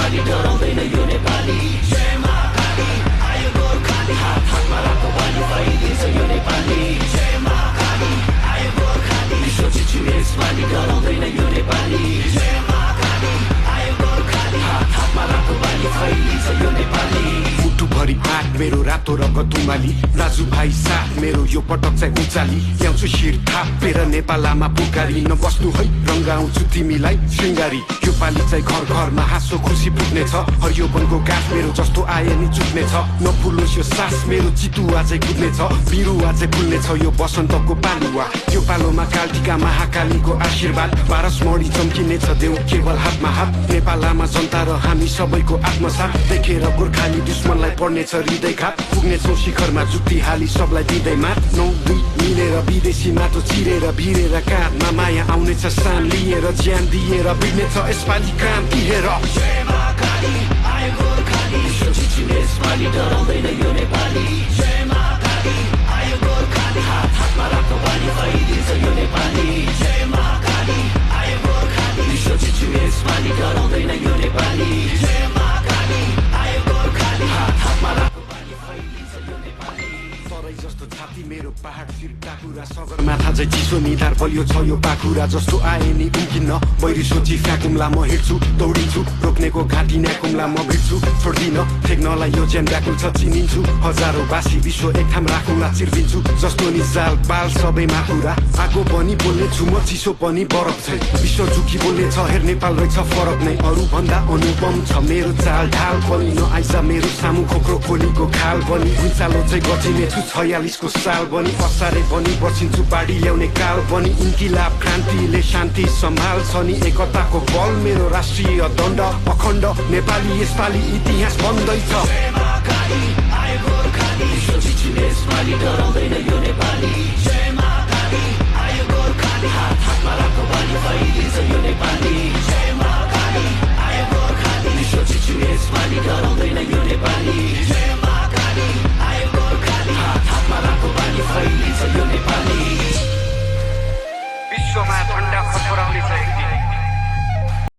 यसपालि डराउँदैन यो नेपाली जय महाकाली आयो गोर्खाली हात हातमा रातो बाली फैलिन्छ यो नेपाली जय महाकाली आयो गोर्खाली सोचेछु यसपालि डराउँदैन यो नेपाली जय महाकाली आयो गोर्खाली हात हातमा रातो बाली फैलिन्छ यो नेपाली मुटुभरि आँट मेरो रातो रगत उमाली दाजुभाइ साथ मेरो यो पटक चाहिँ उचाली ल्याउँछु शिर थापेर नेपालमा पुकारी नबस्नु है रङ्गाउँछु तिमीलाई श्रृङ्गारी यो पालि चाहिँ घर घरमा हाँसो खुसी पुग्नेछ हरियो वनको गाछ मेरो जस्तो आए नि चुक्नेछ नफुलोस् यो सास मेरो चितुवा चाहिँ कुद्नेछ बिरुवा चाहिँ फुल्नेछ यो बसन्तको पालुवा यो पालोमा कालटिका महाकालीको आशीर्वाद पारसमणि चम्किनेछ देऊ केवल हातमा हात नेपालमा जनता र हामी सबैको आत्मसाथ देखेर गोर्खाली दुश्मनलाई पर्नेछ हृदयघात पुग्नेछौँ शिखरमा जुक्ति हाली सबलाई दिँदै मात 9-2 मिलेर विदेशी माटो चिरेर भिरेर काँधमा माया आउनेछ सान लिएर ज्यान दिएर बिग्नेछ यसपालि काम दिएर जय महाकाली आयो गोर्खाली सोचेछु यसपालि डराउँदैन यो नेपाली जय महाकाली आयो गोर्खाली हात हातमा रातो बाली फैलिन्छ यो नेपाली जय महाकाली आयो गोर्खाली सोचेछु यसपालि डराउँदैन यो नेपाली जय महाकाली आयो गोर्खाली हात हातमा रातो बाली फैलिन्छ यो नेपाली तराई जस्तो छाती मेरो पहाड शिर टाकुरा सगरमाथा चाहिँ चिसो निधार बलियो छ यो पाखुरा जस्तो आए नि उम्किन्न बैरी सोची फ्याकुम्ला म हिँड्छु दौडिन्छु रोक्नेको घाँटी न्याकुम्ला म भिड्छु छोड्दिन ठेक्नलाई यो ज्यान व्याकुल छ चिनिन्छु हजारौँ बासी विश्व एक ठाम राखुला चिर्दिन्छु जस्तो नि जाल बाल सबैमा कुरा आगो पनि बोल्ने छु म चिसो पनि बरफ छै विश्व झुकी बोल्ने छ हेर नेपाल रहेछ फरक नै अरू भन्दा अनुपम छ मेरो चाल ढाल पनि नआइज मेरो सामु खोक्रो खोलीको खाल पनि भुइँचालो चाहिँ गचिने छु 46 को साल पनि असारे पनि बसिन्छु बाढी ल्याउने काल पनि इन्किलाब क्रान्तिले शान्ति सम्हाल्छ नि एकताको बल मेरो राष्ट्रिय दण्ड अखण्ड नेपाली यसपालि इतिहास बन्दैछ जय महाकाली आयो गोर्खाली सोचेछु यसपालि डराउँदैन यो नेपाली जय महाकाली आयो गोर्खाली हात हातमा रातो बाली फैलिन्छ यो नेपाली